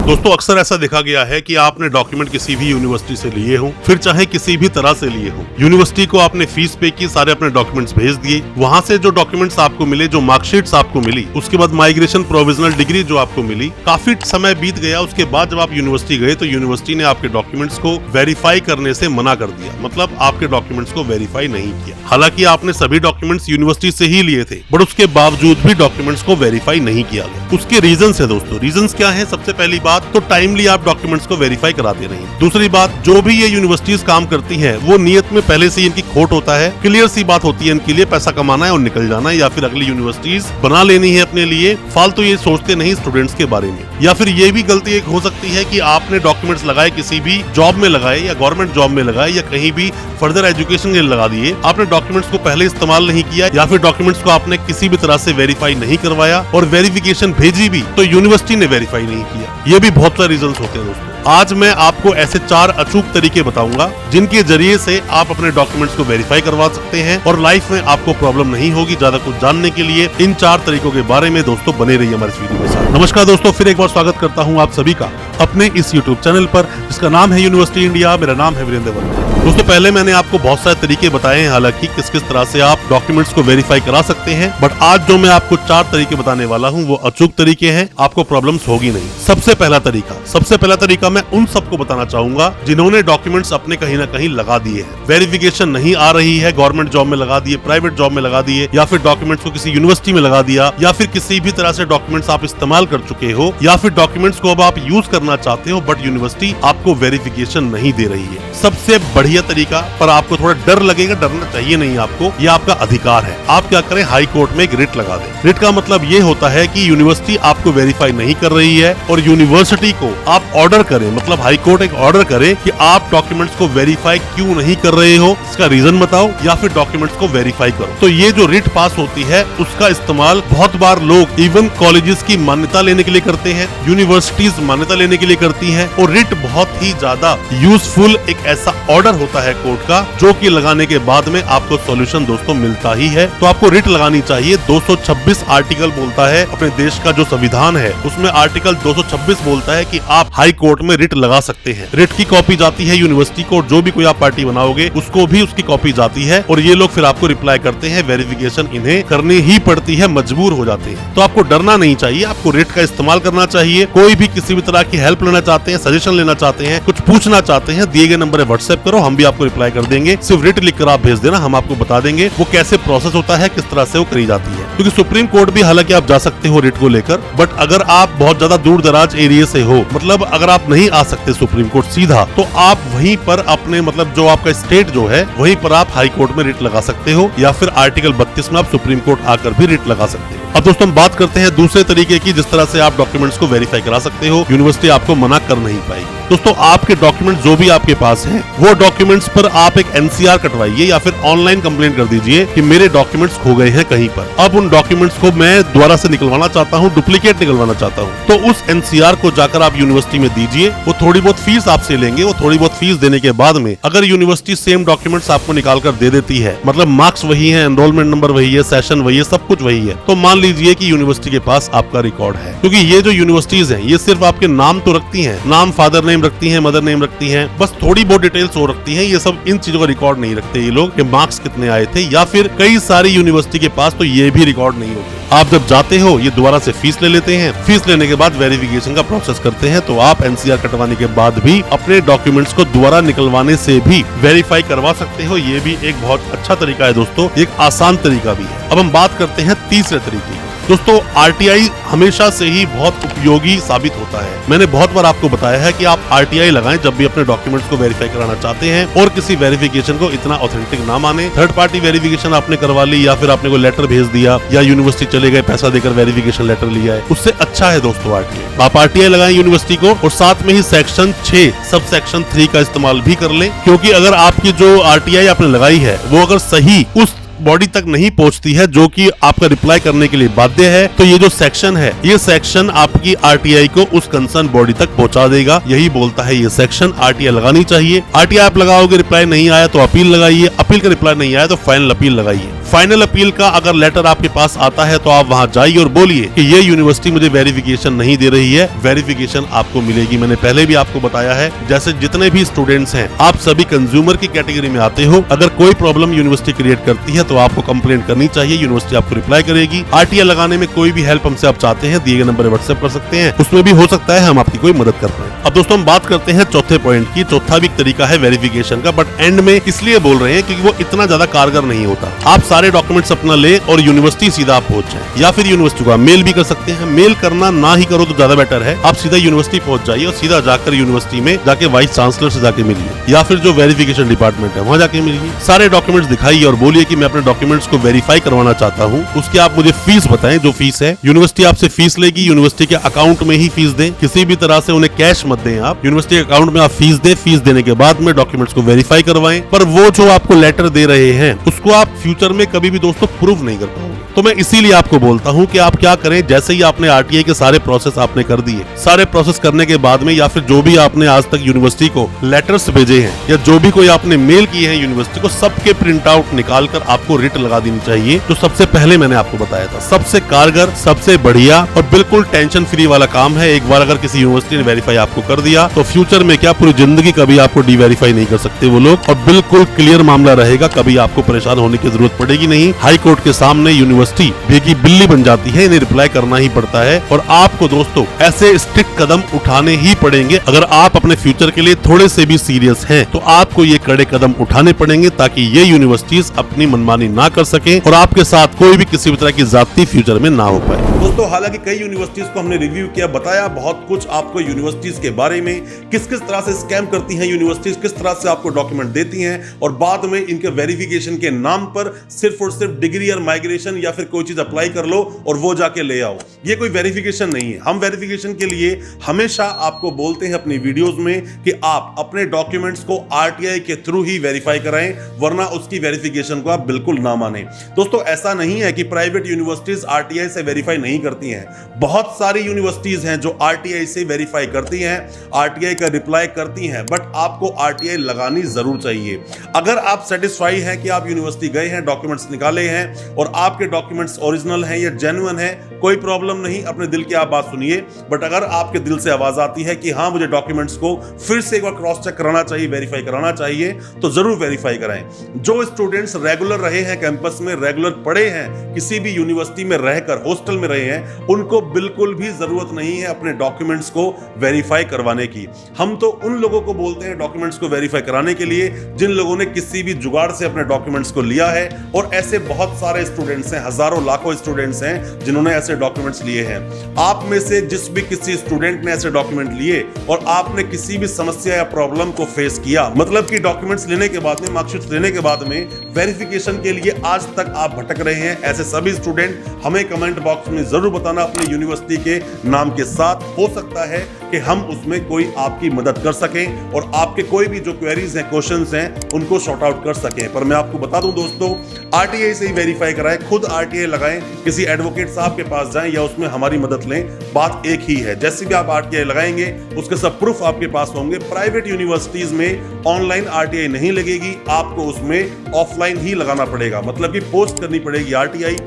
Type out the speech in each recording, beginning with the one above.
दोस्तों अक्सर ऐसा देखा गया है कि आपने डॉक्यूमेंट किसी भी यूनिवर्सिटी से लिए हो, फिर चाहे किसी भी तरह से लिए हो, यूनिवर्सिटी को आपने फीस पे की, सारे अपने डॉक्यूमेंट्स भेज दिए, वहां से जो डॉक्यूमेंट्स आपको मिले, जो मार्कशीट्स आपको मिली, उसके बाद माइग्रेशन प्रोविजनल डिग्री जो आपको मिली, काफी समय बीत गया। उसके बाद जब आप यूनिवर्सिटी गए तो यूनिवर्सिटी ने आपके डॉक्यूमेंट्स को वेरीफाई करने से मना कर दिया, मतलब आपके डॉक्यूमेंट्स को वेरीफाई नहीं किया। हालांकि आपने सभी डॉक्यूमेंट्स यूनिवर्सिटी से ही लिए थे, बट उसके बावजूद भी डॉक्यूमेंट्स को वेरीफाई नहीं किया गया। उसके रीजंस है दोस्तों। रीजंस क्या है? सबसे पहली बात तो टाइमली आप डॉक्यूमेंट्स को वेरीफाई कराते नहीं। दूसरी बात, जो भी ये यूनिवर्सिटीज काम करती हैं, वो नियत में पहले से इनकी खोट होता है। क्लियर सी बात होती है इनके लिए पैसा कमाना है और निकल जाना है, या फिर अगली यूनिवर्सिटीज बना लेनी है अपने लिए। फालतू ये सोचते नहीं स्टूडेंट्स के बारे में। या फिर ये भी गलती एक हो सकती है कि आपने डॉक्यूमेंट्स लगाए, किसी भी जॉब में लगाए या गवर्नमेंट जॉब में लगाए या कहीं भी फर्दर एजुकेशन के लिए लगा दिए, आपने डॉक्यूमेंट्स को पहले इस्तेमाल नहीं किया या फिर डॉक्यूमेंट्स को आपने किसी भी तरह से वेरीफाई नहीं करवाया और वेरिफिकेशन भेजी भी तो यूनिवर्सिटी ने वेरीफाई नहीं किया। ये भी बहुत सारे रीजंस होते हैं दोस्तों। आज मैं आपको ऐसे 4 अचूक तरीके बताऊंगा जिनके जरिए से आप अपने डॉक्यूमेंट्स को वेरीफाई करवा सकते हैं और लाइफ में आपको प्रॉब्लम नहीं होगी। ज्यादा कुछ जानने के लिए इन 4 तरीकों के बारे में दोस्तों बने रहिए हमारे इस वीडियो के साथ। नमस्कार दोस्तों, फिर एक बार स्वागत करता हूं आप सभी का अपने इस YouTube चैनल पर जिसका नाम है यूनिवर्सिटी इंडिया। मेरा नाम है वीरेंद्र वर्मा। दोस्तों पहले मैंने आपको बहुत सारे तरीके बताए हैं, हालांकि किस किस तरह से आप डॉक्यूमेंट्स को वेरीफाई करा सकते हैं, बट आज जो मैं आपको 4 तरीके बताने वाला हूं वो अचूक तरीके हैं, आपको प्रॉब्लम्स होगी नहीं। सबसे पहला तरीका मैं उन सबको बताना चाहूंगा जिन्होंने डॉक्यूमेंट्स अपने कहीं ना कहीं लगा दिए हैं, वेरिफिकेशन नहीं आ रही है, गवर्नमेंट जॉब में लगा दिए, प्राइवेट जॉब में लगा दिए, या फिर डॉक्यूमेंट्स को किसी यूनिवर्सिटी में लगा दिया, या फिर किसी भी तरह से डॉक्यूमेंट्स आप इस्तेमाल कर चुके हो, या फिर डॉक्यूमेंट्स को अब आप यूज करना चाहते हो बट यूनिवर्सिटी आपको वेरिफिकेशन नहीं दे रही है। सबसे बढ़िया तरीका, पर आपको थोड़ा डर लगेगा, डरना चाहिए नहीं आपको, ये आपका अधिकार है। आप क्या करें, हाई कोर्ट में एक रिट लगा दें। रिट का मतलब ये होता है कि यूनिवर्सिटी आपको वेरीफाई नहीं कर रही है और यूनिवर्सिटी को आप ऑर्डर करें, मतलब हाई कोर्ट एक ऑर्डर करे कि आप डॉक्यूमेंट्स को वेरीफाई क्यों नहीं कर रहे हो, इसका रीजन बताओ या फिर डॉक्यूमेंट्स को वेरीफाई करो। तो ये जो रिट पास होती है उसका इस्तेमाल बहुत बार लोग इवन कॉलेजेस की मान्यता लेने के लिए करते हैं, यूनिवर्सिटीज मान्यता लेने के लिए करती हैं, और रिट बहुत ही ज्यादा यूजफुल एक ऐसा ऑर्डर होता है कोर्ट का जो कि लगाने के बाद में आपको सॉल्यूशन दोस्तों मिलता ही है। तो आपको रिट लगानी चाहिए। 226 आर्टिकल बोलता है, अपने देश का जो संविधान है उसमें आर्टिकल 226 बोलता है कि आप हाई कोर्ट में रिट लगा सकते हैं। रिट की कॉपी जाती है यूनिवर्सिटी को, जो भी कोई आप पार्टी बनाओगे उसको भी उसकी कॉपी जाती है और ये लोग फिर आपको रिप्लाई करते हैं। वेरिफिकेशन इन्हें करनी ही पड़ती है, मजबूर हो जाते हैं। तो आपको डरना नहीं चाहिए, आपको रिट का इस्तेमाल करना चाहिए। कोई भी किसी भी तरह की हेल्प लेना चाहते हैं, सजेशन लेना चाहते हैं, कुछ पूछना चाहते हैं, दिए गए नंबर है व्हाट्सएप करो, हम भी आपको रिप्लाई कर देंगे। सिर्फ रिट लिखकर आप भेज देना, हम आपको बता देंगे वो कैसे प्रोसेस होता है, किस तरह से वो करी जाती है। क्योंकि सुप्रीम कोर्ट भी हालांकि आप जा सकते हो रिट को लेकर, बट अगर आप बहुत ज्यादा दूर दराज एरिया से हो, मतलब अगर आप नहीं आ सकते सुप्रीम कोर्ट सीधा, तो आप वहीं पर अपने मतलब जो आपका स्टेट जो है वहीं पर आप हाई कोर्ट में रिट लगा सकते हो, या फिर आर्टिकल 32 में आप सुप्रीम कोर्ट आकर भी रिट लगा सकते हो। अब दोस्तों हम बात करते हैं दूसरे तरीके की, जिस तरह से आप डॉक्यूमेंट्स को वेरीफाई करा सकते हो, यूनिवर्सिटी आपको मना कर नहीं पाएगी। दोस्तों आपके डॉक्यूमेंट जो भी आपके पास हैं, वो डॉक्यूमेंट्स पर आप एक एनसीआर कटवाइए या फिर ऑनलाइन कंप्लेंट कर दीजिए कि मेरे डॉक्यूमेंट्स खो गए हैं कहीं पर। अब उन डॉक्यूमेंट्स को मैं दोबारा से निकलवाना चाहता हूँ, डुप्लीकेट निकलवाना चाहता हूँ, तो उस एनसीआर को जाकर आप यूनिवर्सिटी में दीजिए। वो थोड़ी बहुत फीस आपसे लेंगे, वो थोड़ी बहुत फीस देने के बाद में अगर यूनिवर्सिटी सेम डॉक्यूमेंट्स आपको निकाल कर दे देती है, मतलब मार्क्स वही है, एनरोलमेंट नंबर वही है, सेशन वही है, सब कुछ वही है, तो मान लीजिए कि यूनिवर्सिटी के पास आपका रिकॉर्ड है। क्योंकि ये जो यूनिवर्सिटीज हैं ये सिर्फ आपके नाम तो रखती हैं, नाम फादर नेम रखती हैं, मदर नेम रखती हैं, बस थोड़ी बहुत डिटेल्स हो रखती हैं। ये सब इन चीजों का रिकॉर्ड नहीं रखते ये लोग कि मार्क्स कितने आए थे, या फिर कई सारी यूनिवर्सिटी के पास तो ये भी रिकॉर्ड नहीं होते। आप जब जाते हो ये दोबारा से फीस ले लेते हैं, फीस लेने के बाद वेरिफिकेशन का प्रोसेस करते हैं, तो आप एनसीआर कटवाने के बाद भी अपने डॉक्यूमेंट्स को दोबारा निकलवाने से भी वेरीफाई करवा सकते हो। ये भी एक बहुत अच्छा तरीका है दोस्तों, एक आसान तरीका भी है। अब हम बात करते हैं तीसरे तरीके की। दोस्तों आरटीआई हमेशा से ही बहुत उपयोगी साबित होता है। मैंने बहुत बार आपको बताया है कि आप आरटीआई लगाएं जब भी अपने डॉक्यूमेंट्स को वेरीफाई कराना चाहते हैं और किसी वेरिफिकेशन को इतना ऑथेंटिक ना माने। थर्ड पार्टी वेरिफिकेशन आपने करवा ली, या फिर आपने कोई लेटर भेज दिया, या यूनिवर्सिटी चले गए पैसा देकर वेरिफिकेशन लेटर लिया है, उससे अच्छा है दोस्तों आरटीआई। आप आरटीआई लगाएं यूनिवर्सिटी को और साथ में ही सेक्शन 6 सब सेक्शन 3 का इस्तेमाल भी कर लें। क्योंकि अगर आपकी जो आरटीआई आपने लगाई है वो अगर सही उस बॉडी तक नहीं पहुंचती है जो कि आपका रिप्लाई करने के लिए बाध्य है, तो ये जो सेक्शन है, ये सेक्शन आपकी आरटीआई को उस कंसर्न बॉडी तक पहुंचा देगा। यही बोलता है ये सेक्शन। आरटीआई लगानी चाहिए। आरटीआई आप लगाओगे, रिप्लाई नहीं आया तो अपील लगाइए, अपील का रिप्लाई नहीं आया तो फाइनल अपील लगाइए। फाइनल अपील का अगर लेटर आपके पास आता है तो आप वहां जाइए और बोलिए कि ये यूनिवर्सिटी मुझे वेरिफिकेशन नहीं दे रही है, वेरिफिकेशन आपको मिलेगी। मैंने पहले भी आपको बताया है, जैसे जितने भी स्टूडेंट्स हैं आप सभी कंज्यूमर की कैटेगरी में आते हो। अगर कोई प्रॉब्लम यूनिवर्सिटी क्रिएट करती है तो आपको कंप्लेंट करनी चाहिए, यूनिवर्सिटी आपको रिप्लाई करेगी। आरटीआई लगाने में कोई भी हेल्प हमसे आप चाहते हैं, दिए गए नंबर पर व्हाट्सएप कर सकते हैं, उसमें भी हो सकता है हम आपकी कोई मदद कर पाए। अब दोस्तों हम बात करते हैं चौथे पॉइंट की। चौथा भी तरीका है वेरिफिकेशन का, बट एंड में इसलिए बोल रहे हैं क्योंकि वो इतना ज्यादा कारगर नहीं होता। आप सारे डॉक्यूमेंट्स अपना ले और यूनिवर्सिटी सीधा आप पहुंच जाए, या फिर यूनिवर्सिटी को आप मेल भी कर सकते हैं। मेल करना ना ही करो तो ज्यादा बेटर है, आप सीधा यूनिवर्सिटी पहुंच जाइए और सीधा जाकर यूनिवर्सिटी में जाके वाइस चांसलर से जाके मिलिए, या फिर जो वेरिफिकेशन डिपार्टमेंट है वहां जाके मिलिए। सारे डॉक्यूमेंट्स दिखाइए और बोलिए कि मैं अपने डॉक्यूमेंट्स को वेरीफाई करवाना चाहता हूँ। उसकी आप मुझे फीस बताएं, जो फीस है। यूनिवर्सिटी आपसे फीस लेगी, यूनिवर्सिटी के अकाउंट में ही फीस दें, किसी भी तरह से उन्हें कैश मत दें। आप यूनिवर्सिटी के अकाउंट में आप फीस दें, फीस देने के बाद में डॉक्यूमेंट्स को वेरीफाई करवाएं। पर वो जो आपको लेटर दे रहे हैं उसको आप फ्यूचर में कभी भी दोस्तों प्रूव नहीं कर पाओगे। तो मैं इसीलिए आपको बोलता हूं कि आप क्या करें, जैसे ही आपने आरटीआई के सारे प्रोसेस आपने कर दिए, सारे प्रोसेस करने के बाद में, या फिर जो भी आपने आज तक यूनिवर्सिटी को लेटर्स भेजे हैं या जो भी कोई आपने मेल किए हैं यूनिवर्सिटी को, सबके प्रिंट आउट निकालकर आपको रिट लगा देनी चाहिए। जो सबसे पहले मैंने आपको बताया था, सबसे कारगर, सबसे बढ़िया और बिल्कुल टेंशन फ्री वाला काम है। एक बार अगर किसी यूनिवर्सिटी ने वेरीफाई आपको कर दिया तो फ्यूचर में क्या पूरी जिंदगी कभी आपको डीवेरीफाई नहीं कर सकते वो लोग, और बिल्कुल क्लियर मामला रहेगा, कभी आपको परेशान होने की जरूरत पड़ेगी नहीं। हाई कोर्ट के सामने यूनिवर्सिटी बेगी बिल्ली बन जाती है, इन्हें रिप्लाई करना ही पड़ता है। और आपको दोस्तों ऐसे स्ट्रिक्ट कदम उठाने ही पड़ेंगे। अगर आप अपने फ्यूचर के लिए थोड़े से भी सीरियस हैं तो आपको ये कड़े कदम उठाने पड़ेंगे, ताकि ये यूनिवर्सिटीज अपनी मनमानी ना कर सके और आपके साथ कोई भी किसी भी तरह की जाती फ्यूचर में ना हो पाए। दोस्तों हालांकि कई यूनिवर्सिटीज को हमने रिव्यू किया, बताया बहुत कुछ आपको यूनिवर्सिटीज के बारे में, किस किस तरह से स्कैम करती हैं यूनिवर्सिटीज, किस तरह से आपको डॉक्यूमेंट देती हैं और बाद में इनके वेरिफिकेशन के नाम पर सिर्फ और सिर्फ डिग्री और माइग्रेशन या फिर कोई चीज अप्लाई कर लो और वो जाके ले आओ। ये कोई वेरिफिकेशन नहीं है। हम वेरिफिकेशन के लिए हमेशा आपको बोलते हैं अपनी वीडियोस में कि आप अपने डॉक्यूमेंट्स को आरटीआई के थ्रू ही वेरीफाई कराएं, वरना उसकी वेरिफिकेशन को आप बिल्कुल ना माने। दोस्तों ऐसा नहीं है कि प्राइवेट यूनिवर्सिटीज आरटीआई से वेरीफाई नहीं करती हैं। बहुत सारी यूनिवर्सिटीज हैं जो आरटीआई से वेरीफाई करती हैं, आरटीआई का रिप्लाई करती हैं, बट आपको आरटीआई लगानी जरूर चाहिए। अगर आप सेटिस्फाई हैं कि आप यूनिवर्सिटी गए हैं, डॉक्यूमेंट्स निकाले हैं और आपके डॉक्यूमेंट्स ओरिजिनल हैं या जेन्युइन है, कोई प्रॉब्लम नहीं, अपने दिल की आप बात सुनिए। बट अगर आपके दिल से आवाज आती है कि हाँ मुझे डॉक्यूमेंट्स को फिर से एक बार क्रॉस चेक कराना चाहिए, वेरीफाई कराना चाहिए, तो जरूर वेरीफाई कराएं। जो स्टूडेंट्स रेगुलर रहे हैं कैंपस में, रेगुलर पढ़े हैं, किसी भी यूनिवर्सिटी में रहकर हॉस्टल में रहे हैं, उनको बिल्कुल भी जरूरत नहीं है अपने डॉक्यूमेंट्स को वेरीफाई करवाने की। हम तो उन लोगों को बोलते हैं डॉक्यूमेंट्स को वेरीफाई कराने के लिए जिन लोगों ने किसी भी जुगाड़ से अपने डॉक्यूमेंट्स को लिया है, और ऐसे बहुत सारे स्टूडेंट्स हैं, हजारों लाखों स्टूडेंट्स हैं जिन्होंने ऐसे डॉक्यूमेंट्स लिए हैं। आप में से जिस भी किसी स्टूडेंट ने ऐसे डॉक्यूमेंट लिए और आपने किसी भी समस्या या प्रॉब्लम को फेस किया, मतलब कि डॉक्यूमेंट्स लेने के बाद में, मार्कशीट लेने के बाद में वेरिफिकेशन के लिए आज तक आप भटक रहे हैं, ऐसे सभी स्टूडेंट हमें कमेंट बॉक्स में जरूर बताना अपनी यूनिवर्सिटी के नाम के साथ। हो सकता है कि हम उसमें कोई आपकी मदद कर सकें और आपके कोई भी जो क्वेरीज हैं, क्वेश्चंस हैं, उनको सॉर्ट आउट कर सकें। पर मैं आपको बता दूं दोस्तों, आरटीआई से ही वेरीफाई कराएं, खुद आरटीआई लगाएं, किसी एडवोकेट साहब के पास जाएं या उसमें हमारी मदद लें, बात एक ही है। जैसे भी आप आरटीआई लगाएंगे उसके सब प्रूफ आपके पास होंगे। प्राइवेट यूनिवर्सिटीज में ऑनलाइन आरटीआई नहीं लगेगी, आपको उसमें ऑफलाइन ही लगाना पड़ेगा, मतलब कि पोस्ट करनी पड़ेगी आरटीआई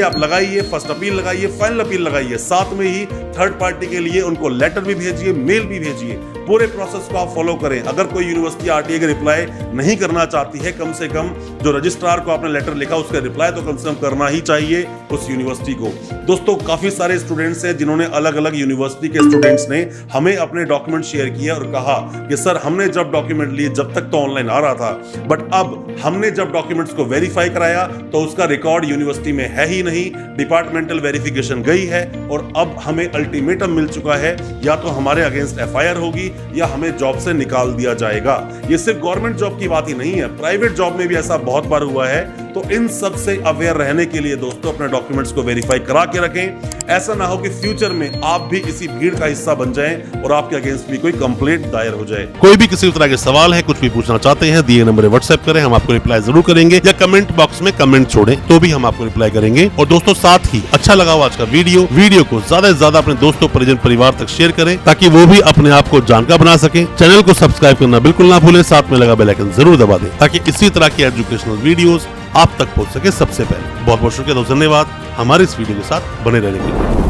आप लगाइए, फर्स्ट अपील लगाइए, फाइनल अपील लगाइए, साथ में ही थर्ड पार्टी के लिए उनको लेटर भी भेजिए, मेल भी भेजिए। पूरे प्रोसेस को आप फॉलो करें। अगर कोई यूनिवर्सिटी आरटीआई का रिप्लाई नहीं करना चाहती है, कम से कम जो रजिस्ट्रार को आपने लेटर लिखा उसका रिप्लाई तो कम से कम करना ही चाहिए उस यूनिवर्सिटी को। दोस्तों काफी सारे स्टूडेंट्स हैं जिन्होंने अलग अलग यूनिवर्सिटी के स्टूडेंट्स ने हमें अपने डॉक्यूमेंट शेयर किए और कहा कि सर हमने जब डॉक्यूमेंट लिए, जब तक तो ऑनलाइन आ रहा था, बट अब हमने जब डॉक्यूमेंट्स को वेरीफाई कराया तो उसका रिकॉर्ड यूनिवर्सिटी में है ही नहीं, डिपार्टमेंटल वेरिफिकेशन गई है और अब हमें अल्टीमेटम मिल चुका है, या तो हमारे अगेंस्ट एफआईआर होगी या हमें जॉब से निकाल दिया जाएगा। ये सिर्फ गवर्नमेंट जॉब की बात ही नहीं है, प्राइवेट जॉब में भी ऐसा बहुत बार हुआ है। तो इन सब से अवेयर रहने के लिए दोस्तों अपने डॉक्यूमेंट्स को वेरीफाई करा के रखें। ऐसा ना हो कि फ्यूचर में आप भी इसी भीड़ का हिस्सा बन जाएं और आपके अगेंस्ट भी कोई कंप्लेंट दायर हो जाए। कोई भी किसी तरह के सवाल है, कुछ भी पूछना चाहते हैं, दिए नंबर व्हाट्सएप करें, हम आपको रिप्लाई जरूर करेंगे, या कमेंट बॉक्स में कमेंट छोड़ें तो भी हम आपको रिप्लाई करेंगे। और दोस्तों साथ ही अच्छा लगा हो आज का वीडियो को ज्यादा से ज्यादा अपने दोस्तों, परिजन, परिवार तक शेयर करें ताकि वो भी अपने आप को जानकार बना सके। चैनल को सब्सक्राइब करना बिल्कुल ना भूलें, साथ में लगा बेल आइकन जरूर दबा दें ताकि इसी तरह की एजुकेशनल वीडियोस आप तक पहुंच सके सबसे पहले। बहुत बहुत शुक्रिया, धन्यवाद हमारे इस वीडियो के साथ बने रहने के लिए।